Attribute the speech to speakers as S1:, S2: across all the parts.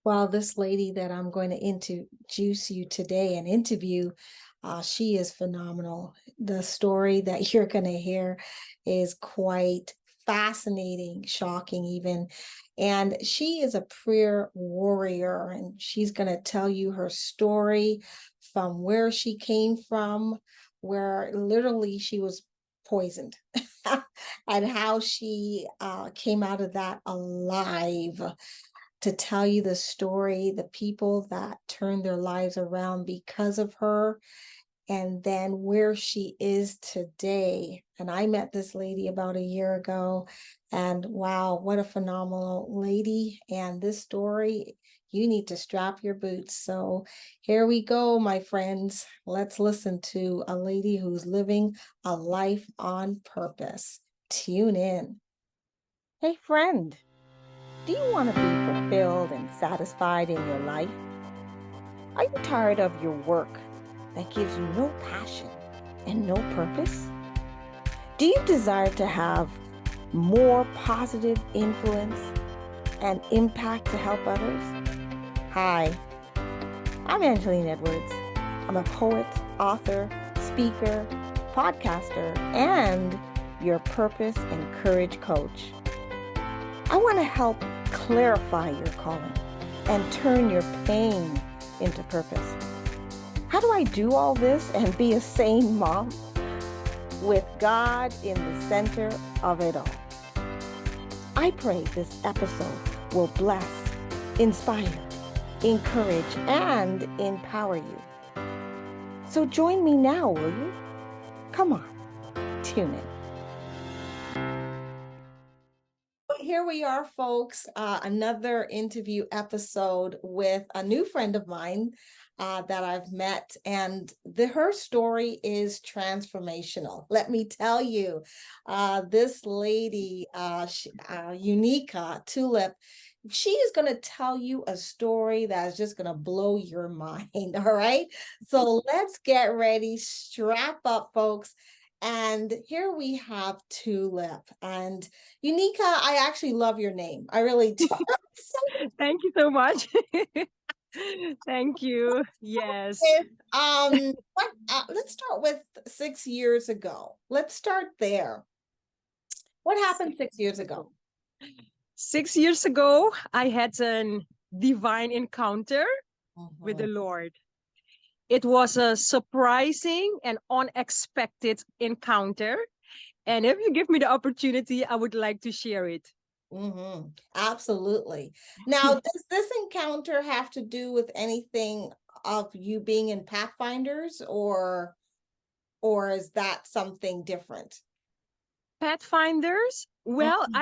S1: Well, this lady that I'm going to introduce you today and interview, she is phenomenal. The story that you're going to hear is quite fascinating, shocking even. And she is a prayer warrior, and she's going to tell you her story from where she came from, where literally she was poisoned, and how she came out of that alive to tell you the story, the people that turned their lives around because of her, and then where she is today. And I met this lady about a year ago, and wow, what a phenomenal lady. And this story, you need to strap your boots. So here we go, my friends. Let's listen to a lady who's living a life on purpose. Tune in. Hey, friend. Do you want to be fulfilled and satisfied in your life? Are you tired of your work that gives you no passion and no purpose? Do you desire to have more positive influence and impact to help others? Hi, I'm Angeline Edwards. I'm a poet, author, speaker, podcaster, and your purpose and courage coach. I want to help clarify your calling and turn your pain into purpose. How do I do all this and be a sane mom with God in the center of it all? I pray this episode will bless, inspire, encourage, and empower you. So join me now, will you? Come on, tune in. Here we are, folks. Another interview episode with a new friend of mine that I've met, and her story is transformational. Let me tell you, this lady, Unica TULP, she is going to tell you a story that is just going to blow your mind. All right. So let's get ready. Strap up, folks. And here we have TULP. And Unica, I actually love your name. I really do.
S2: Thank you so much. Thank you. Yes.
S1: Let's start with 6 years ago. Let's start there. What happened 6 years ago?
S2: 6 years ago, I had a divine encounter with the
S1: Mhm.
S2: Lord. It was a surprising and unexpected encounter. And if you give me the opportunity, I would like to share it.
S1: Absolutely. Now, does this encounter have to do with anything of you being in Pathfinders, or is that something different?
S2: Pathfinders? Well,
S1: Mhm.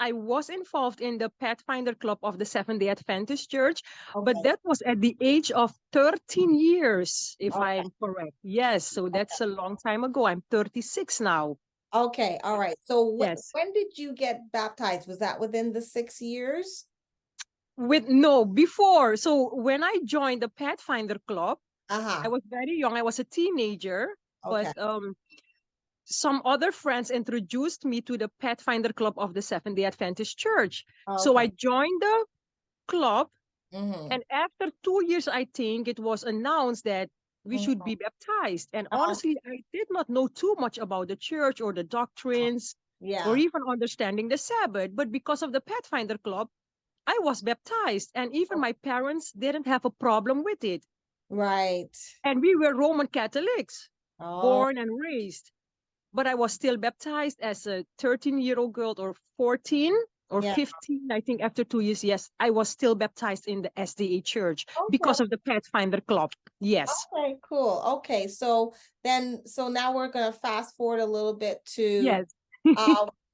S2: I was involved in the Pathfinder Club of the Seventh-day Adventist Church, but
S1: Okay.
S2: that was at the age of 13 years, if
S1: Okay.
S2: I'm correct. Yes, so that's a long time ago. I'm 36 now.
S1: Okay. All right. So
S2: Yes.
S1: when did you get baptized? Was that within the 6 years?
S2: With no, before. So when I joined the Pathfinder Club, I
S1: Uh-huh.
S2: was very young. I was a teenager,
S1: Okay.
S2: but some other friends introduced me to the Pathfinder Club of the Seventh-day Adventist Church. So
S1: Okay.
S2: I joined the club.
S1: Mm-hmm.
S2: And after 2 years, I think it was announced that we should
S1: Mm-hmm.
S2: be baptized. And
S1: Oh,
S2: honestly, I did not know too much about the church or the doctrines or
S1: yeah.
S2: even understanding the Sabbath. But because of the Pathfinder Club, I was baptized. And even my parents didn't have a problem with it.
S1: Right.
S2: And we were Roman Catholics,
S1: Oh,
S2: born and raised. But I was still baptized as a 13-year-old girl or 14 or
S1: yeah.
S2: 15. I think after 2 years, yes, I was still baptized in the SDA church
S1: Okay.
S2: because of the Pathfinder Club. Yes.
S1: Okay, cool. Okay, so now we're gonna fast forward a little bit to
S2: Yes.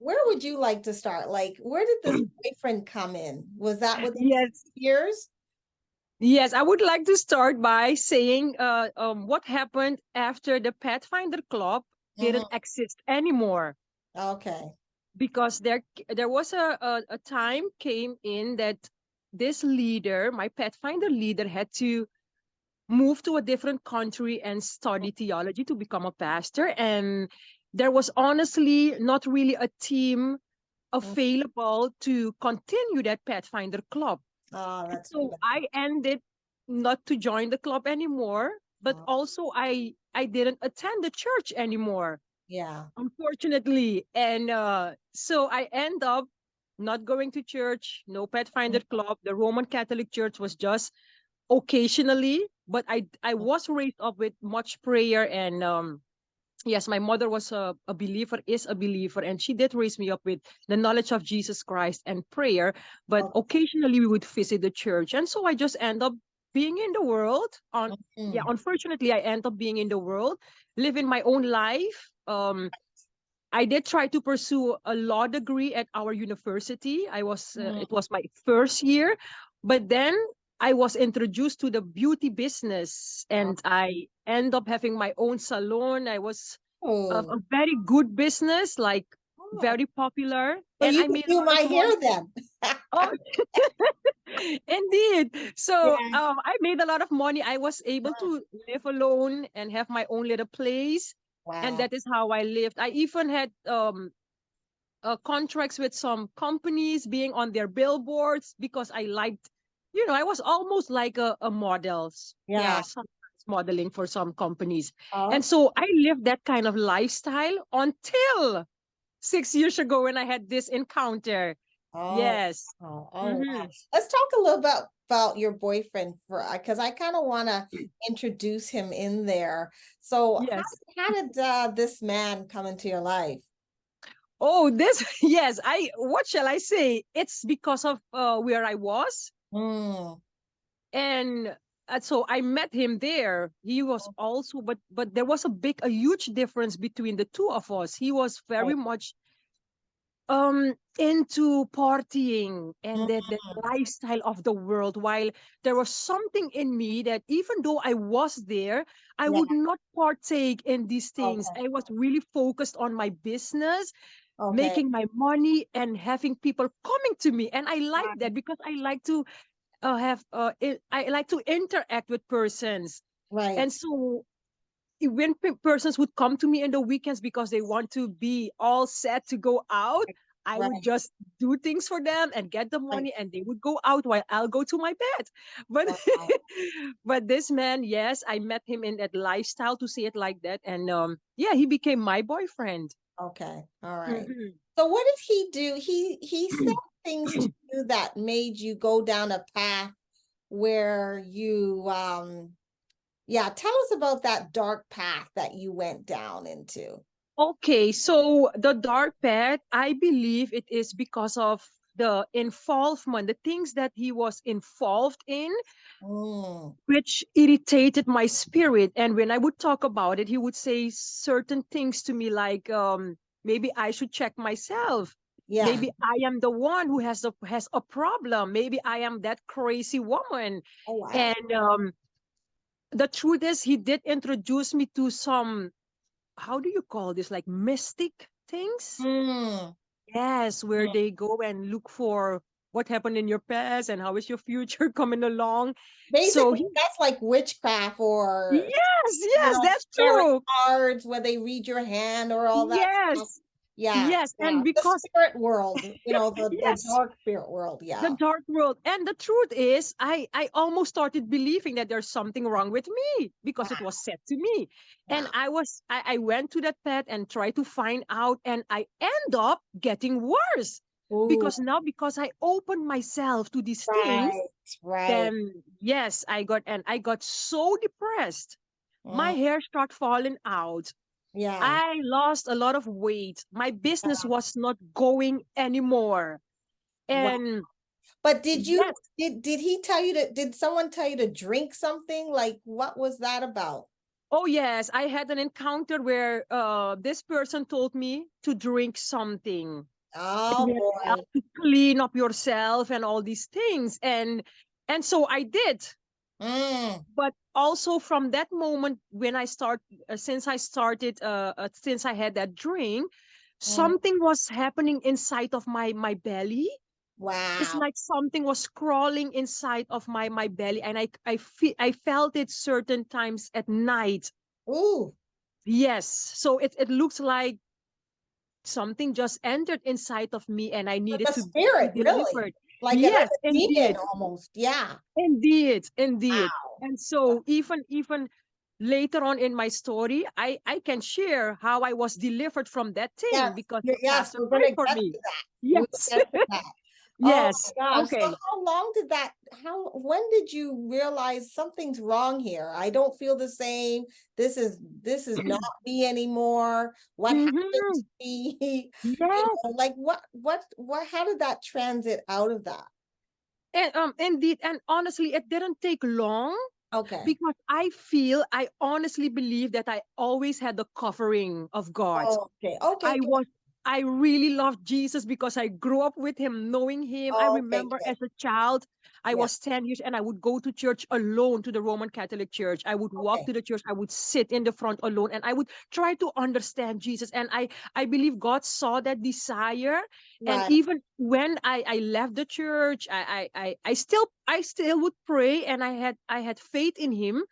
S1: where would you like to start? Like, where did this boyfriend come in? Was that within
S2: Yes.
S1: 6 years?
S2: Yes. I would like to start by saying what happened after the Pathfinder Club didn't
S1: Hmm.
S2: exist anymore.
S1: Okay.
S2: Because there was a time came in that this leader, my Pathfinder leader, had to move to a different country and study theology to become a pastor. And there was honestly not really a team
S1: Mm.
S2: available to continue that Pathfinder Club.
S1: Oh, that's too
S2: So
S1: bad.
S2: I ended not to join the club anymore, but
S1: Oh,
S2: also I didn't attend the church anymore,
S1: yeah.
S2: unfortunately. And so I end up not going to church, no pet finder
S1: Mm,
S2: club. The Roman Catholic Church was just occasionally, but I
S1: mm,
S2: was raised up with much prayer. And yes, my mother was a believer, is a believer, and she did raise me up with the knowledge of Jesus Christ and prayer. But
S1: oh,
S2: occasionally we would visit the church, and so I just end up being in the world. On Yeah,
S1: mm,
S2: unfortunately, I end up being in the world, living my own life. I did try to pursue a law degree at our university.
S1: mm.
S2: It was my first year, but then I was introduced to the beauty business, and I end up having my own salon. I was
S1: Oh,
S2: a very good business, like
S1: oh.
S2: very popular,
S1: So
S2: and
S1: you
S2: I
S1: could
S2: made a
S1: do
S2: lot of
S1: my
S2: money.
S1: hair then.
S2: Oh, indeed. So
S1: Yeah.
S2: I made a lot of money. I was able
S1: Mm.
S2: to live alone and have my own little place, and
S1: Wow.
S2: that is how I lived. I even had contracts with some companies, being on their billboards, because I liked, I was almost like a model. Yeah,
S1: Yeah.
S2: sometimes modeling for some companies. And
S1: Oh,
S2: so I lived that kind of lifestyle until 6 years ago when I had this encounter.
S1: oh,
S2: Yes.
S1: oh, oh, wow.
S2: Hmm.
S1: Let's talk a little about your boyfriend for because I kind of want to introduce him in there. So
S2: Yes.
S1: how did this man come into your life?
S2: Oh, this, yes, what shall I say? It's because of where I was.
S1: Mm,
S2: And so I met him there. He was also, but there was a huge difference between the two of us. He was very
S1: right.
S2: much into partying and the
S1: Mm,
S2: lifestyle of the world, while there was something in me that, even though I was there, I
S1: yeah.
S2: would not partake in these things.
S1: Okay.
S2: I was really focused on my business,
S1: Okay.
S2: making my money, and having people coming to me. And I like
S1: Right.
S2: that because I like to I like to interact with persons. And
S1: Right.
S2: so when persons would come to me in the weekends because they want to be all set to go out, I would
S1: Right.
S2: just do things for them and get the
S1: Right.
S2: money, and they would go out while I'll go to my bed. But
S1: Wow.
S2: but this man, yes, I met him in that lifestyle, to say it like that. And yeah, he became my boyfriend.
S1: Okay. All right.
S2: Mhm.
S1: So what did he do? He said things to you that made you go down a path where you yeah, tell us about that dark path that you went down into.
S2: Okay, so the dark path, I believe it is because of the involvement, the things that he was involved in,
S1: Mm,
S2: which irritated my spirit. And when I would talk about it, he would say certain things to me like, maybe I should check myself.
S1: yeah.
S2: Maybe I am the one who has a problem. Maybe I am that crazy woman.
S1: Oh wow.
S2: And the truth is, he did introduce me to some, how do you call this, like mystic things.
S1: Mm,
S2: Yes, where
S1: mm.
S2: they go and look for what happened in your past and how is your future coming along. So
S1: Basically,
S2: he,
S1: that's like witchcraft or
S2: yes, yes, that's
S1: tarot
S2: true.
S1: cards where they read your hand or all that stuff.
S2: Yes,
S1: Yeah,
S2: yes,
S1: yeah.
S2: and
S1: The
S2: because
S1: spirit world, the
S2: yes,
S1: dark spirit world.
S2: the
S1: Yeah.
S2: dark world. And the truth is, I almost started believing that there's something wrong with me because it was
S1: Wow.
S2: said to me. And
S1: Wow.
S2: I went to that path and tried to find out, and I end up getting worse.
S1: Ooh,
S2: Because I opened myself to these things,
S1: right, right.
S2: then yes, I got so depressed. My
S1: Mm,
S2: hair started falling out.
S1: yeah.
S2: I lost a lot of weight. My business was not going anymore.
S1: Wow.
S2: And
S1: But
S2: yes,
S1: did he tell you to did someone tell you to drink something? Like what was that about?
S2: oh yes, I had an encounter where this person told me to drink something.
S1: Oh boy.
S2: To clean up yourself and all these things. And so I did.
S1: Mm,
S2: But also from that moment, when since I had that drink,
S1: mm.
S2: something was happening inside of my belly. It's
S1: Wow.
S2: like something was crawling inside of my belly, and I felt it certain times at night.
S1: Ooh,
S2: Yes, so it looks like something just entered inside of me, and I
S1: like
S2: needed
S1: a
S2: to be
S1: spirit, really.
S2: delivered. Yes,
S1: a demon
S2: indeed.
S1: almost. Yeah.
S2: Indeed, indeed.
S1: Wow.
S2: And so even later on in my story, I can share how I was delivered from that thing
S1: Yes.
S2: because the
S1: Yes,
S2: pastor
S1: we're
S2: prayed
S1: gonna
S2: for
S1: get
S2: me.
S1: to that. We'll
S2: Yes.
S1: get to that. Oh
S2: Yes.
S1: my gosh. So
S2: Okay.
S1: how long did that, when did you realize something's wrong here? I don't feel the same. This is not me anymore. What happened
S2: Hmm.
S1: to me?
S2: Yes.
S1: Like how did that transit out of that?
S2: And indeed, and honestly, it didn't take long
S1: Okay.
S2: because I honestly believe that I always had the covering of God.
S1: Okay. Okay,
S2: I
S1: good.
S2: was I really loved Jesus because I grew up with him, knowing him. I
S1: Okay,
S2: remember
S1: good.
S2: as a child, I
S1: Yeah.
S2: was 10 years and I would go to church alone to the Roman Catholic Church. I would walk
S1: Okay.
S2: to the church, I would sit in the front alone and I would try to understand Jesus. And I believe God saw that desire. And
S1: Right.
S2: even when I left the church, I still would pray and I had faith in him.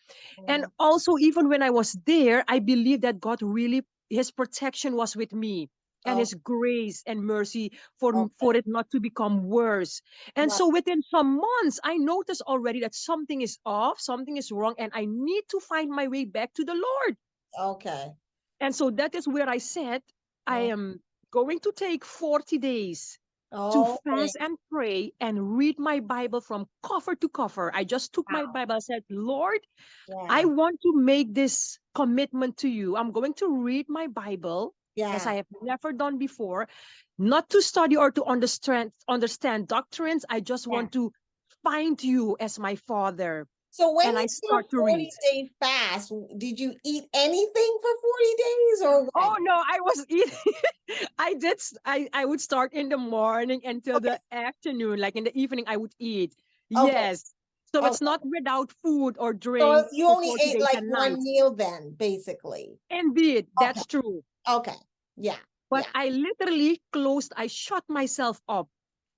S2: And
S1: Mhm.
S2: also, even when I was there, I believe that God really, his protection was with me and
S1: Oh,
S2: his grace and mercy
S1: okay.
S2: for it not to become worse. And
S1: Right.
S2: so within some months, I noticed already that something is off, something is wrong, and I need to find my way back to the Lord.
S1: Okay.
S2: And so that is where I said, I
S1: Mm.
S2: am going to take 40 days to
S1: Okay.
S2: fast and pray and read my Bible from cover to cover. I just took my
S1: Wow.
S2: Bible and said, Lord, I
S1: Yeah.
S2: want to make this commitment to you. I'm going to read my Bible as
S1: Yeah.
S2: I have never done before, not to study or to understand doctrines. I just
S1: Yeah.
S2: want to find you as my father.
S1: So when
S2: And I
S1: you did a
S2: start to read.
S1: 40-day fast, did you eat anything for 40 days or
S2: Oh
S1: when?
S2: no, I was eating. I would start in the morning until
S1: Okay.
S2: the afternoon. Like in the evening, I would eat.
S1: Okay.
S2: Yes. So it's
S1: Okay.
S2: not without food or
S1: So
S2: drink
S1: you
S2: for
S1: only
S2: 40
S1: ate
S2: days
S1: like
S2: and
S1: one
S2: nights.
S1: meal then, basically.
S2: Indeed,
S1: Okay.
S2: that's true.
S1: Okay. Yeah.
S2: But
S1: Yeah.
S2: I shut myself up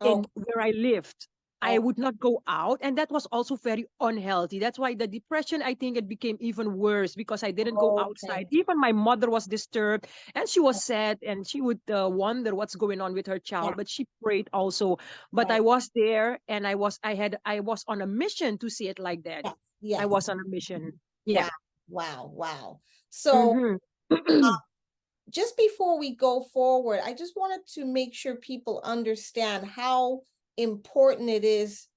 S1: Okay.
S2: in where I lived. I
S1: Okay.
S2: would not go out. And that was also very unhealthy. That's why the depression, I think it became even worse because I didn't go outside.
S1: Okay.
S2: Even my mother was disturbed and she was sad and she would wonder what's going on with her
S1: Yeah.
S2: child. But she prayed also. But I
S1: Right.
S2: was there and I was on a mission to see it like that.
S1: Yes.
S2: I
S1: Yes.
S2: was on a mission. Yeah.
S1: Wow. Wow. Wow. So
S2: Hmm.
S1: just before we go forward, I just wanted to make sure people understand how important it is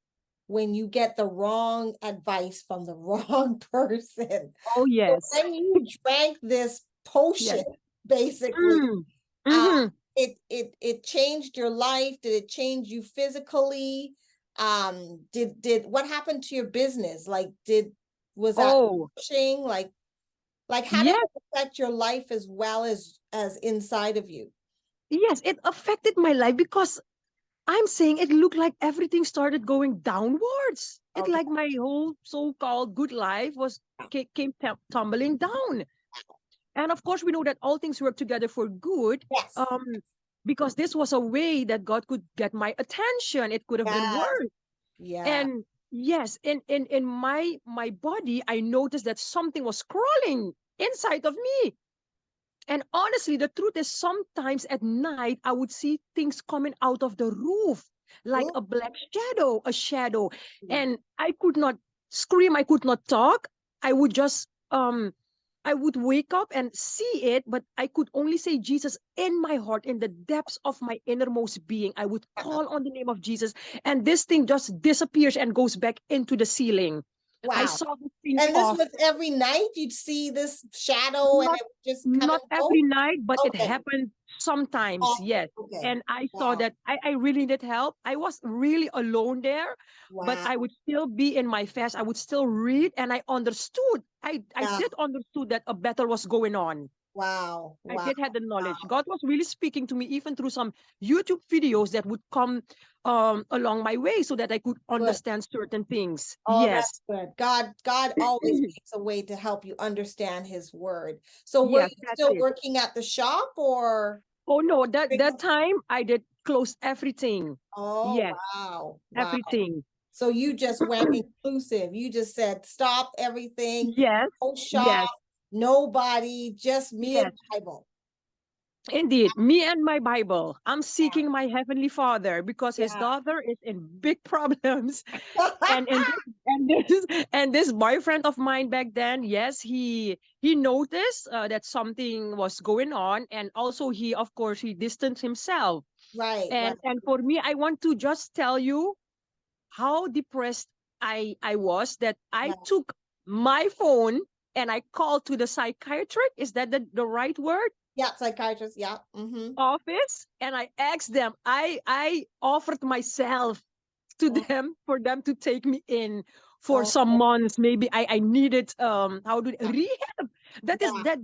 S1: when you get the wrong advice from the wrong person.
S2: Oh,
S1: So
S2: yes.
S1: when you drank this potion,
S2: Yes.
S1: basically,
S2: Mm.
S1: uh,
S2: Hmm.
S1: it changed your life. Did it change you physically? Did what happened to your business? Like, was that
S2: Oh,
S1: pushing? Like how did
S2: yes.
S1: it affect your life as well as inside of you?
S2: Yes, it affected my life because I'm saying it looked like everything started going downwards. It
S1: Okay.
S2: like my whole so-called good life came tumbling down. And of course, we know that all things work together for good.
S1: Yes.
S2: Um, because this was a way that God could get my attention. It could have been
S1: Yes.
S2: worse.
S1: Yeah.
S2: And yes, in my body, I noticed that something was crawling inside of me. And honestly, the truth is sometimes at night, I would see things coming out of the roof, like
S1: Ooh.
S2: a black shadow, a shadow. And I could not scream, I could not talk. I would just, I would wake up and see it, but I could only say Jesus in my heart, in the depths of my innermost being. I would call on the name of Jesus, and this thing just disappears and goes back into the ceiling. I
S1: Wow.
S2: saw this thing
S1: And this
S2: off.
S1: was every night you'd see this shadow and
S2: Not
S1: it would just come
S2: not
S1: and
S2: every
S1: go?
S2: night, but it
S1: Okay.
S2: happened sometimes,
S1: Often.
S2: yes.
S1: Okay.
S2: And I saw
S1: Wow.
S2: that I really needed help. I was really alone there, but
S1: Wow.
S2: I would still be in my fast. I would still read and I understood. I
S1: Yeah.
S2: did understood that a battle was going on.
S1: Wow.
S2: I
S1: Wow.
S2: did have the knowledge. God was really speaking to me even through some YouTube videos that would come along my way so that I could
S1: Good.
S2: understand certain things.
S1: Oh, that's
S2: Yes.
S1: good. God always makes a way to help you understand his word. So were
S2: Yes,
S1: you
S2: that's
S1: still
S2: it.
S1: working at the shop or?
S2: Oh no, that time I did close everything.
S1: Oh,
S2: Yes,
S1: wow. Wow.
S2: everything.
S1: So you just went inclusive. You just said, stop everything,
S2: Yes,
S1: no shop,
S2: yes,
S1: nobody, just me and
S2: yes.
S1: Bible.
S2: Indeed, me and my Bible. I'm
S1: Yeah.
S2: seeking my heavenly Father because his
S1: Yeah.
S2: daughter is in big problems. And this boyfriend of mine back then, yes, he noticed that something was going on, and also he, of course, he distanced himself.
S1: Right, right,
S2: And for me, I want to just tell you how depressed I was, that I
S1: right.
S2: took my phone and I called to the psychiatric. Is that the right word?
S1: Yeah, psychiatrist. Yeah.
S2: Office, and I asked them. I offered myself to
S1: Mm.
S2: them for them to take me in for
S1: Oh,
S2: some months. Maybe I needed how do
S1: yeah,
S2: rehab. That is
S1: yeah,
S2: that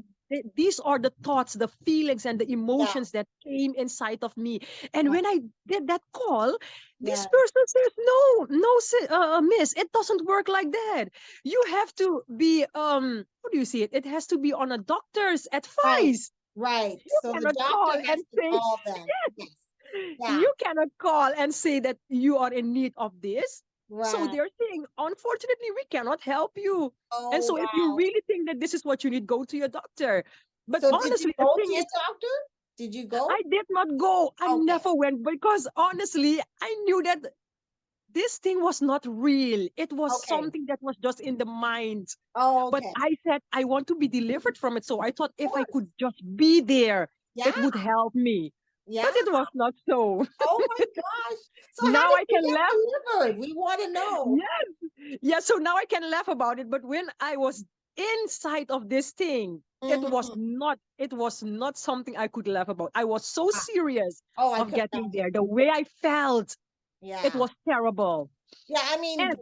S2: these are the thoughts, the feelings, and the
S1: yeah,
S2: emotions that came inside of me. And
S1: right,
S2: when I did that call, this
S1: yeah,
S2: person says, "No, no, miss, it doesn't work like that. You have to be how do you see it? It has to be on a doctor's
S1: right,
S2: advice.
S1: right.
S2: You
S1: So the
S2: cannot
S1: doctor
S2: call
S1: has
S2: and
S1: to
S2: say,
S1: call them. Yes. Yeah.
S2: you cannot call and say that you are in need of this. So
S1: Right.
S2: they're saying, unfortunately, we cannot help you. And
S1: Oh,
S2: so if you
S1: wow.
S2: really think that this is what you need, go to your doctor. But
S1: So did you
S2: honestly, the
S1: go to
S2: thing
S1: your
S2: is,
S1: doctor? Did you go?
S2: I did not go. I
S1: Okay.
S2: never went because honestly, I knew that this thing was not real. It was
S1: Okay.
S2: something that was just in the mind.
S1: Oh,
S2: But
S1: okay.
S2: I said, I want to be delivered from it. So I thought
S1: Of
S2: if I
S1: course.
S2: could just be there,
S1: Yeah.
S2: it would help me.
S1: Yeah.
S2: But it was not so.
S1: Oh my gosh. So how
S2: Now
S1: did
S2: I
S1: you
S2: can
S1: get
S2: laugh.
S1: delivered? We want to know.
S2: Yes. Yeah, so now I can laugh about it. But when I was inside of this thing,
S1: Hmm.
S2: it was not something I could laugh about. I was so serious
S1: Oh, I
S2: of
S1: could
S2: getting
S1: imagine.
S2: there. The way I felt, it
S1: Yeah.
S2: was terrible.
S1: Yeah,
S2: And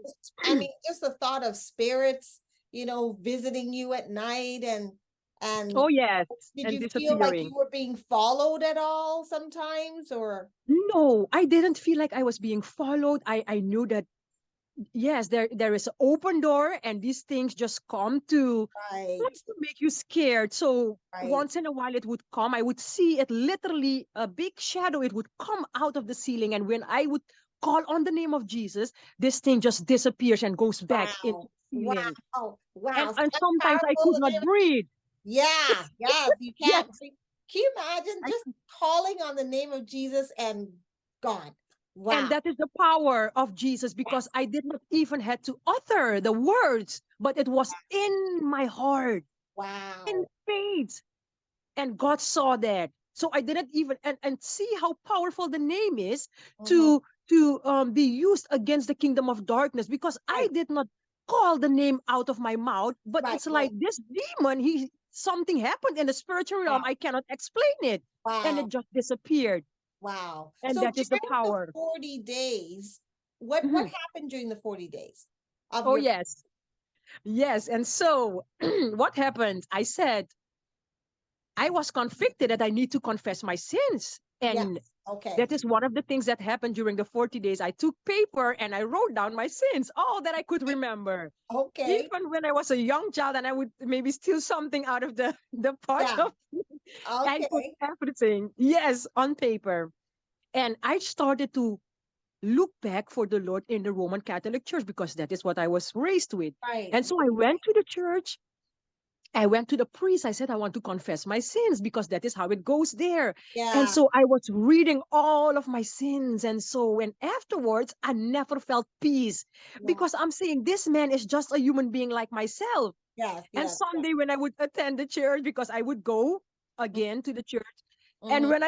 S1: just the thought of spirits, visiting you at night and
S2: oh yes,
S1: did
S2: and
S1: you feel like you
S2: disappearing.
S1: were being followed at all sometimes or
S2: No, I didn't feel like I was being followed. I knew that yes, there is an open door, and these things just come to
S1: right,
S2: like to make you scared. So
S1: right.
S2: once in a while it would come. I would see it literally, a big shadow. It would come out of the ceiling, and when I would call on the name of Jesus, this thing just disappears and goes back into
S1: Wow.
S2: the ceiling.
S1: Wow.
S2: And
S1: Wow.
S2: and
S1: Such
S2: sometimes I
S1: powerful
S2: could not
S1: name.
S2: breathe.
S1: Yeah, yes, you
S2: Yes,
S1: can't breathe. Can you imagine
S2: I
S1: just calling on the name of Jesus and God?
S2: and
S1: Wow.
S2: that is the power of Jesus, because
S1: Yes.
S2: I did not even had to utter the words, but it was in my heart, in
S1: Wow.
S2: faith. And God saw that. So I didn't even and see how powerful the name is
S1: Hmm.
S2: to be used against the kingdom of darkness, because I
S1: Right,
S2: did not call the name out of my mouth, but
S1: right,
S2: it's
S1: right.
S2: like this demon, he something happened in the spiritual realm.
S1: Wow.
S2: I cannot explain it. And it
S1: Wow.
S2: just disappeared.
S1: Wow.
S2: And
S1: So
S2: that is the
S1: during the
S2: power.
S1: 40 days, what
S2: Mhm.
S1: happened during the 40 days of
S2: Oh
S1: your
S2: yes. Yes. And so what happened? I said, I was convicted that I need to confess my sins.
S1: yes.
S2: And
S1: Okay.
S2: that is one of the things that happened during the 40 days. I took paper and I wrote down my sins, all that I could remember.
S1: Okay.
S2: Even when I was a young child and I would maybe steal something out of the pot
S1: Yeah.
S2: of, I put
S1: Okay.
S2: everything, yes, on paper. And I started to look back for the Lord in the Roman Catholic Church, because that is what I was raised with.
S1: Right.
S2: And so I went to the church. I went to the priest. I said, I want to confess my sins, because that is how it goes there. And
S1: Yeah.
S2: so I was reading all of my sins. And so, and afterwards, I never felt peace,
S1: Wow.
S2: because I'm saying this man is just a human being like myself.
S1: Yes.
S2: And
S1: Yes. Yes.
S2: someday when I would attend the church, because I would go again to the church, and
S1: Mm-hmm.
S2: when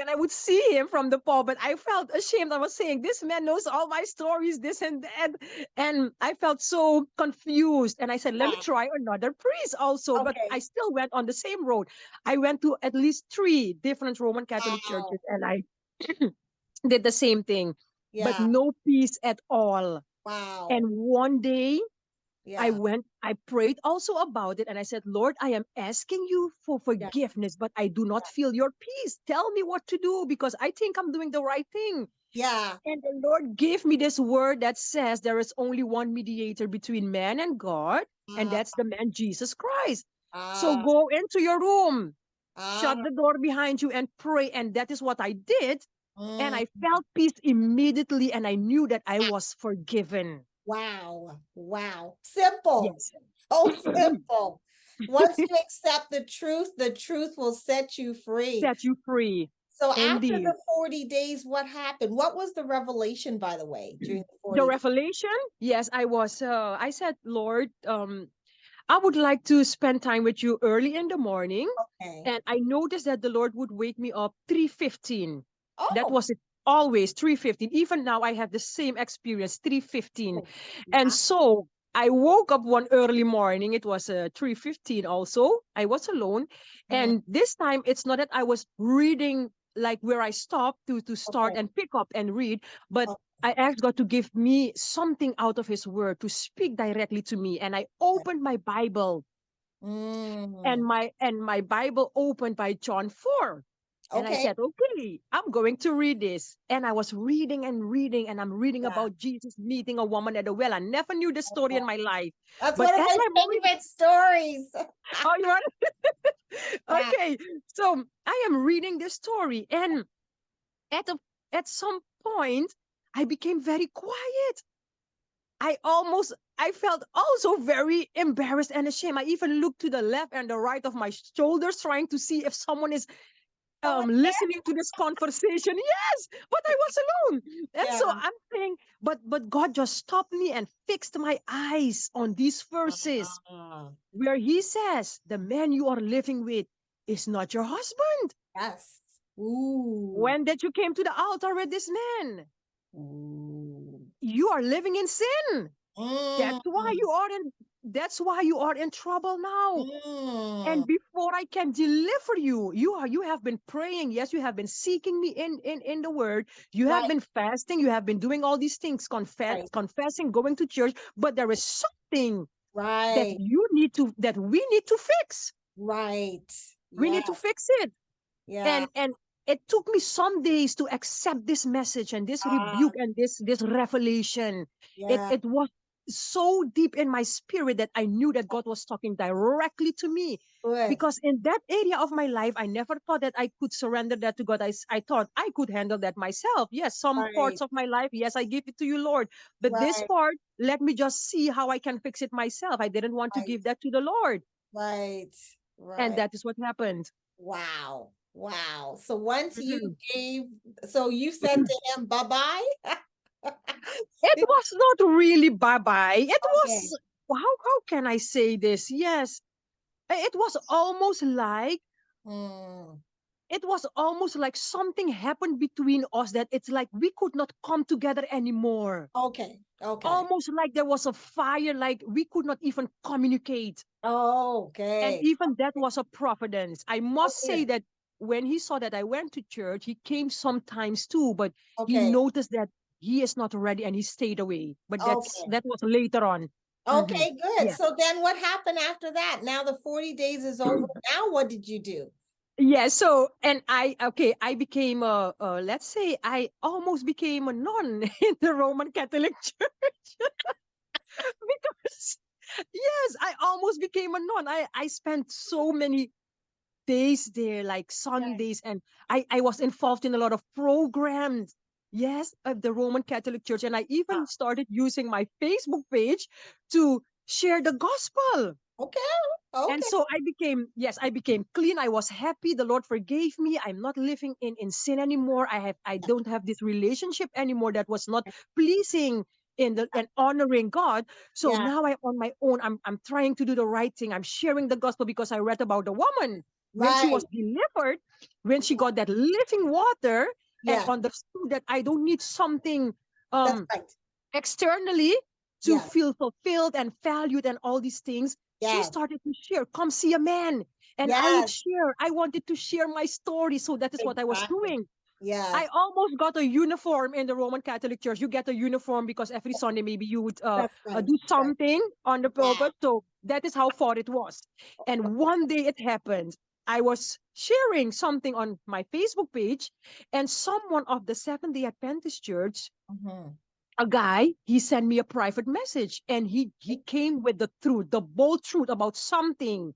S2: I would see him from the pulpit, I felt ashamed. I was saying, "This man knows all my stories, this and that," and I felt so confused. And I said, "Let me
S1: Wow.
S2: try another priest also." But I
S1: Okay.
S2: still went on the same road. I went to at least three different Roman Catholic
S1: Wow.
S2: churches, and I did the same thing, but
S1: Yeah.
S2: no peace at all.
S1: Wow.
S2: And one day
S1: Yeah.
S2: I prayed also about it, and I said, Lord, I am asking you for
S1: Yeah.
S2: forgiveness, but I do not feel your peace. Tell me what to do, because I think I'm doing the right thing.
S1: Yeah.
S2: And the Lord gave me this word that says there is only one mediator between man and God, and
S1: Ah.
S2: that's the man Jesus Christ. So
S1: Ah.
S2: go into your room, shut
S1: Ah.
S2: the door behind you, and pray. And that is what I did. And
S1: Mm.
S2: I felt peace immediately, and I knew that I was forgiven.
S1: Wow. Wow. Simple.
S2: Yes.
S1: So simple. Once you accept the truth will set you free.
S2: Set you free.
S1: So after
S2: Indeed.
S1: the 40 days, what happened? What was the revelation, by the way, during the
S2: The
S1: 40 days?
S2: revelation, yes, I said, Lord, I would like to spend time with you early in the morning.
S1: Okay.
S2: And I noticed that the Lord would wake me up 3:15. That
S1: Oh,
S2: was it, always 3:15. Even now I have the same experience, 3:15. And
S1: wow.
S2: so I woke up one early morning. It was 3:15 also. I was alone.
S1: Mm,
S2: And this time it's not that I was reading like where I stopped to start
S1: okay.
S2: and pick up and read, but
S1: Okay.
S2: I asked God to give me something out of his word to speak directly to me. And I opened my Bible,
S1: Mm,
S2: and my Bible opened by John 4. And I
S1: okay.
S2: said, okay, I'm going to read this. And I was reading and reading, and I'm reading
S1: Yeah.
S2: about Jesus meeting a woman at a well. I never knew this story in my life.
S1: That's
S2: But
S1: one of
S2: as
S1: my
S2: I'm reading,
S1: favorite stories.
S2: oh, you want
S1: Yeah.
S2: okay. So I am reading this story, and at a, at some point, I became very quiet. I felt also very embarrassed and ashamed. I even looked to the left and the right of my shoulders, trying to see if someone is
S1: Someone there?
S2: listening to this conversation. Yes, but I was alone. And so
S1: Yeah.
S2: I'm saying, but God just stopped me and fixed my eyes on these verses
S1: Ah,
S2: where he says, the man you are living with is not your husband.
S1: yes. Ooh.
S2: When that you came to the altar with this man,
S1: Ooh.
S2: you are living in sin. That's why
S1: Mm,
S2: you are in that's why you are in trouble now.
S1: mm.
S2: And before I can deliver you, you have been praying. Yes, you have been seeking me in the word. You have
S1: Right,
S2: been fasting. You have been doing all these things,
S1: right,
S2: confessing, going to church. But there is something
S1: right,
S2: that we need to fix.
S1: right.
S2: We need to
S1: Yes.
S2: fix it.
S1: Yeah.
S2: And it took me some days to accept this message and this
S1: Ah,
S2: rebuke and this revelation. it
S1: yeah.
S2: it was so deep in my spirit that I knew that God was talking directly to me,
S1: Good.
S2: because in that area of my life I never thought that I could surrender that to God. I thought I could handle that myself. Yes, some
S1: Right,
S2: parts of my life, yes, I give it to you, Lord, but this
S1: right,
S2: part, let me just see how I can fix it myself. I didn't want to
S1: right,
S2: give that to the Lord.
S1: right,
S2: And
S1: right.
S2: that is what happened.
S1: Wow. Wow. So once you
S2: Mhm.
S1: gave, so you said to him, bye-bye?
S2: It was not really bye-bye. It
S1: Okay.
S2: was, how can I say this? Yes. It was almost like
S1: Mm,
S2: something happened between us, that it's like we could not come together anymore.
S1: okay. Okay.
S2: Almost like there was a fire, like we could not even communicate. And
S1: Okay.
S2: even that was a providence. I must say
S1: Okay.
S2: that when he saw that I went to church, he came sometimes too, but he
S1: Okay.
S2: noticed that he is not ready and he stayed away. But
S1: Okay.
S2: that was later on. Hmm.
S1: Okay, good.
S2: Yeah.
S1: So then what happened after that? Now the 40 days is over. Now what did you do?
S2: Yeah. So, and I became let's say I almost became a nun in the Roman Catholic Church because, yes, I almost became a nun. I spent so many days there, like
S1: Okay.
S2: Sundays, and I was involved in a lot of programs. Yes, of the Roman Catholic Church, and I even
S1: Ah,
S2: started using my Facebook page to share the gospel.
S1: okay.
S2: And
S1: Okay.
S2: so I became clean. I was happy. The Lord forgave me. I'm not living in sin anymore. I don't have this relationship anymore that was not pleasing in the and honoring God. So
S1: Yeah.
S2: now I'm on my own. I'm trying to do the right thing. I'm sharing the gospel because I read about the woman when she was
S1: Right.
S2: delivered, when she got that living water and
S1: Yeah.
S2: understood that I don't need something
S1: That's
S2: um
S1: right.
S2: externally to
S1: Yeah.
S2: feel fulfilled and valued and all these things. She
S1: Yeah.
S2: started to share, come see a man. And I would
S1: Yes.
S2: share. I wanted to share my story. So that is what I was
S1: Exactly.
S2: doing. I
S1: Yes.
S2: almost got a uniform in the Roman Catholic Church. You get a uniform because every Sunday maybe you would
S1: That's right.
S2: do
S1: That's right.
S2: something on the
S1: Yeah.
S2: pulpit. So that is how far it was. And one day it happened. I was sharing something on my Facebook page, and someone of the Seventh Day Adventist Church,
S1: Mhm.
S2: a guy, he sent me a private message, and he came with the truth, the bold truth about something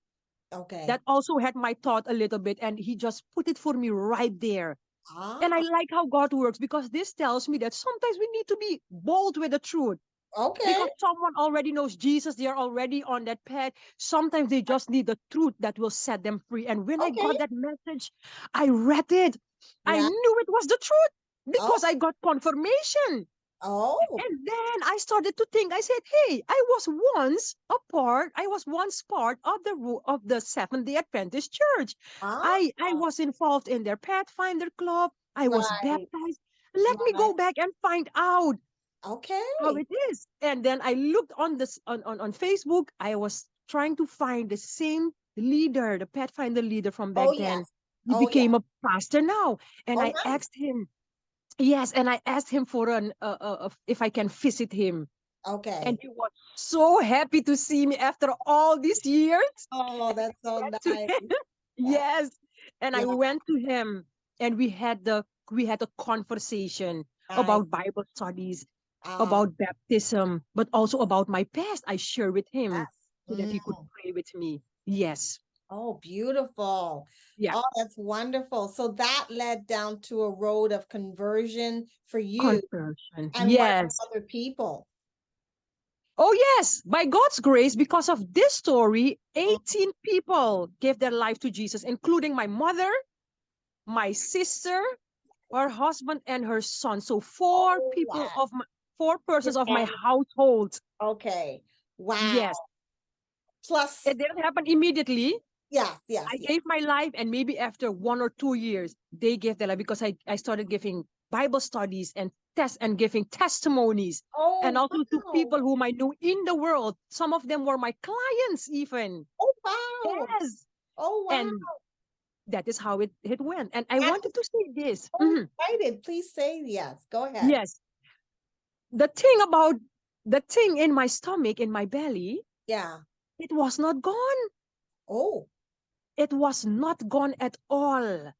S1: Okay.
S2: that also had my thought a little bit, and he just put it for me right there. And I
S1: Ah,
S2: like how God works, because this tells me that sometimes we need to be bold with the truth.
S1: Okay.
S2: because someone already knows Jesus. They are already on that path. Sometimes they just need the truth that will set them free. And when I
S1: Okay.
S2: got that message, I read it. I
S1: Wow.
S2: knew it was the truth
S1: Oh.
S2: because I got confirmation.
S1: Oh.
S2: And then I started to think. I said, "Hey, I was once part of the Seventh Day Adventist Church.
S1: Ah.
S2: I was involved in their Pathfinder club. I was
S1: Right.
S2: baptized. Let me
S1: Right.
S2: go back and find out how
S1: Okay.
S2: it is." And then I looked on this on Facebook. I was trying to find the same leader, the Pathfinder leader from
S1: Oh
S2: back then.
S1: yes.
S2: He
S1: Oh yeah.
S2: became a pastor now, and
S1: Oh
S2: I
S1: nice.
S2: asked him. Yes, and I asked him for if I can visit him, and
S1: Okay.
S2: he was so happy to see me after all these years.
S1: Oh, that's so
S2: Went to
S1: nice.
S2: him.
S1: Uh,
S2: Yes, and I
S1: yeah.
S2: went to him, and we had a conversation
S1: I.
S2: about Bible studies,
S1: Ah.
S2: about baptism, but also about my past. I share with him
S1: Yes.
S2: so that he could
S1: Mm.
S2: pray with me. Yes,
S1: Oh, beautiful.
S2: yeah,
S1: Oh, that's wonderful. So that led down to a road of conversion for you.
S2: conversion.
S1: And what
S2: Yes.
S1: about other people?
S2: Oh, yes. By God's grace, because of this story,
S1: Mm.
S2: 18 people gave their life to Jesus, including my mother, my sister, her husband, and her son. So
S1: Oh, wow.
S2: four persons of my
S1: Yeah.
S2: household.
S1: Okay. Wow.
S2: Yes.
S1: Plus,
S2: It didn't happen immediately.
S1: yes, yes,
S2: I
S1: yes.
S2: gave my life, and maybe after 1 or 2 years, they gave their life because I started giving Bible studies and giving testimonies, and
S1: Oh,
S2: also to
S1: wow.
S2: people whom I knew in the world. Some of them were my clients, even.
S1: Oh, wow.
S2: Yes.
S1: Oh, wow.
S2: And that is how it went. And I
S1: I'm
S2: wanted to say this.
S1: so excited. Please say yes. Go ahead.
S2: Yes. The thing about the thing in my stomach, in my belly,
S1: Yeah.
S2: it was not gone.
S1: Oh,
S2: It was not gone at all.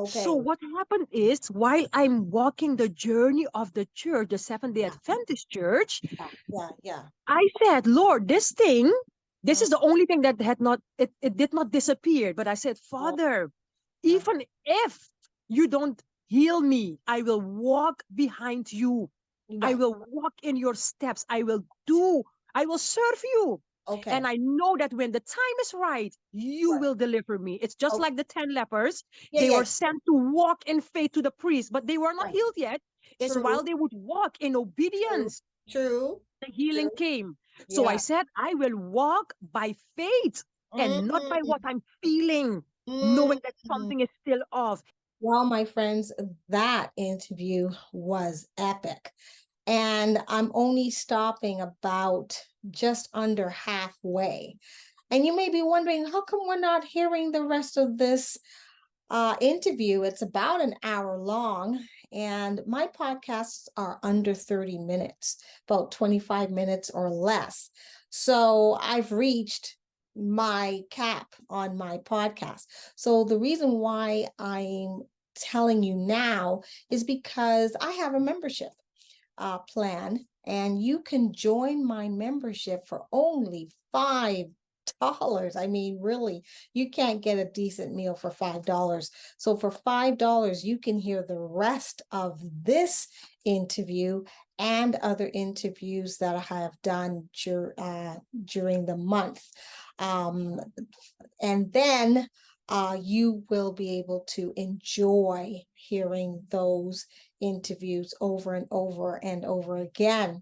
S2: So
S1: okay.
S2: what happened is, while I'm walking the journey of the church, the Seventh Day
S1: Yeah,
S2: Adventist church,
S1: yeah, yeah, yeah.
S2: I said, "Lord, this
S1: Mm.
S2: is the only thing that it did not disappear." But I said,
S1: Oh,
S2: "Father,
S1: uh,
S2: even if you don't heal me, I will walk behind you. I
S1: right.
S2: will walk in your steps. I will serve you. And
S1: Okay.
S2: I know that when the time is right, you
S1: Right.
S2: will deliver me." It's just
S1: Oh,
S2: like the 10 lepers.
S1: yeah,
S2: They
S1: yeah.
S2: were sent to walk in faith to the priest, but they were not
S1: Right.
S2: healed yet. It's
S1: True,
S2: while they would walk in
S1: true,
S2: obedience
S1: true,
S2: the healing
S1: true.
S2: came. So I
S1: Yeah.
S2: said, I will walk by faith and not by what
S1: Mm,
S2: I'm feeling, knowing that
S1: mm.
S2: something is still off.
S1: Well, my friends, that interview was epic. And I'm only stopping about just under halfway. And you may be wondering, how come we're not hearing the rest of this interview? It's about an hour long, and my podcasts are under 30 minutes, about 25 minutes or less. So I've reached my cap on my podcast. So the reason why I'm telling you now is because I have a membership plan, and you can join my membership for only $5. I mean, really, you can't get a decent meal for $5. So for $5, you can hear the rest of this interview and other interviews that I have done during the month. Um, and then you will be able to enjoy hearing those interviews over and over and over again.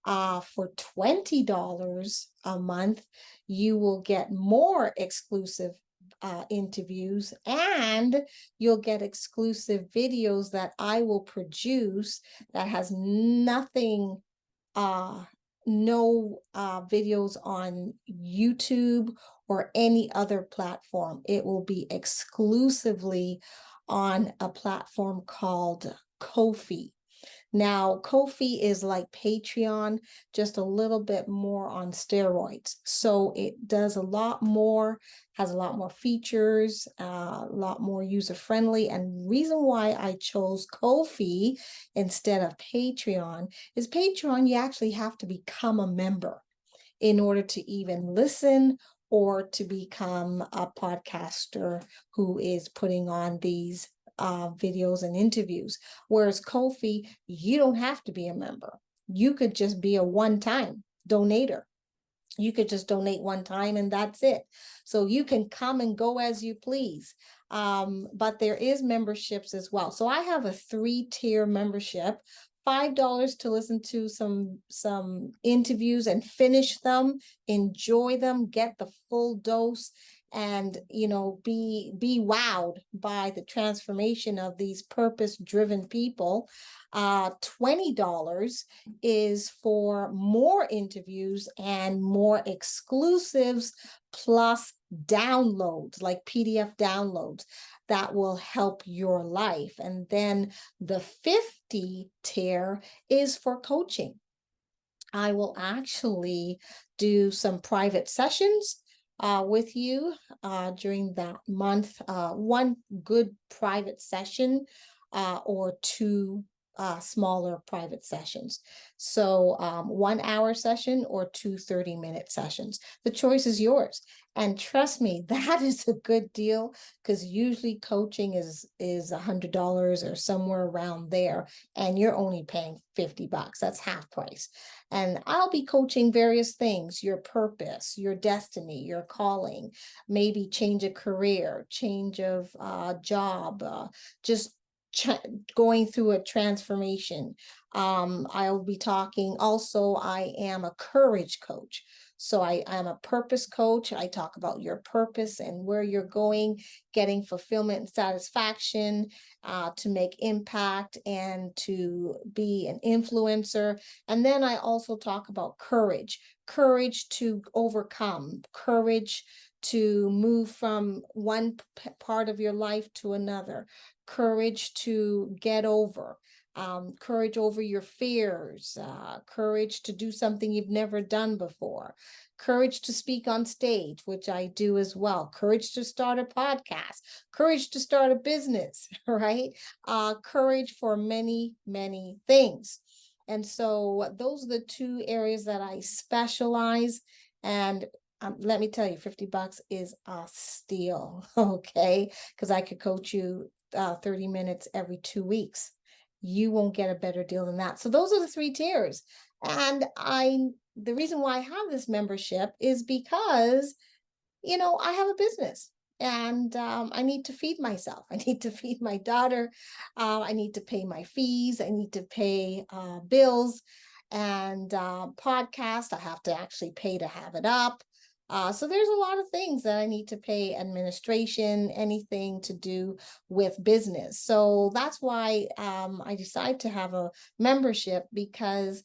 S1: For $20 a month, you will get more exclusive interviews, and you'll get exclusive videos that I will produce that has nothing uh no videos on YouTube or any other platform. It will be exclusively on a platform called Kofi. Now, Kofi is like Patreon, just a little bit more on steroids. So it does a lot more, has a lot more features, a lot more user friendly. And reason why I chose Kofi instead of Patreon is Patreon, you actually have to become a member in order to even listen or to become a podcaster who is putting on these videos and interviews. Whereas Kofi, you don't have to be a member. You could just be a one-time donator. You could just donate one time and that's it. So you can come and go as you please. But there is memberships as well. So I have a 3-tier membership. $5 to listen to some interviews and finish them, enjoy them, get the full dose, and be wowed by the transformation of these purpose-driven people. $20 is for more interviews and more exclusives, plus downloads, like PDF downloads that will help your life. And then the 50 tier is for coaching. I will actually do some private sessions with you during that month. One good private session or 2 smaller private sessions. So 1 hour session or 2 30-minute sessions. The choice is yours. And trust me, that is a good deal, because usually coaching is $100 or somewhere around there, and you're only paying $50. That's half price. And I'll be coaching various things: your purpose, your destiny, your calling, maybe change a career, change of job, just going through a transformation. I'll be talking also, I am a courage coach. So I'm a purpose coach. I talk about your purpose and where you're going, getting fulfillment and satisfaction, to make impact and to be an influencer. And then I also talk about courage, courage to overcome, courage to move from one part of your life to another, courage to get over, courage over your fears, courage to do something you've never done before, courage to speak on stage, which I do as well, courage to start a podcast, courage to start a business, right? Courage for many, many things. And so those are the 2 areas that I specialize. And let me tell you, $50 is a steal, okay? Because I could coach you 30 minutes every 2 weeks. You won't get a better deal than that. So those are the 3 tiers. And the reason why I have this membership is because, I have a business, and I need to feed myself. I need to feed my daughter. I need to pay my fees. I need to pay bills, and podcast. I have to actually pay to have it up. So there's a lot of things that I need to pay: administration, anything to do with business. So that's why I decided to have a membership, because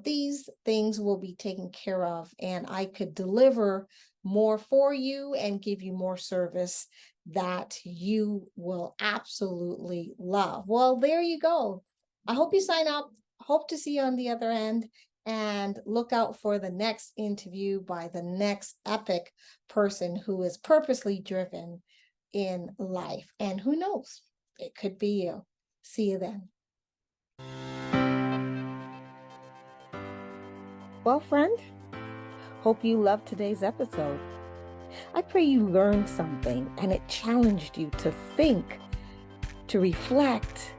S1: these things will be taken care of, and I could deliver more for you and give you more service that you will absolutely love. Well, there you go. I hope you sign up. Hope to see you on the other end. And look out for the next interview by the next epic person who is purposely driven in life. And who knows, it could be you. See you then. Well, friend, hope you loved today's episode. I pray you learned something and it challenged you to think, to reflect,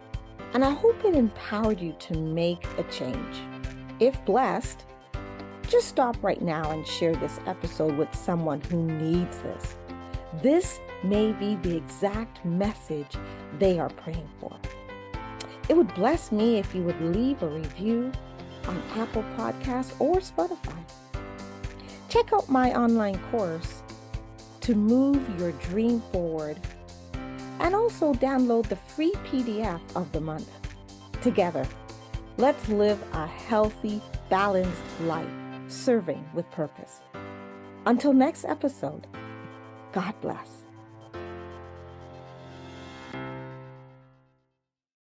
S1: and I hope it empowered you to make a change. If blessed, just stop right now and share this episode with someone who needs this. This may be the exact message they are praying for. It would bless me if you would leave a review on Apple Podcasts or Spotify. Check out my online course to move your dream forward, and also download the free PDF of the month. Together, let's live a healthy, balanced life, serving with purpose. Until next episode, God bless.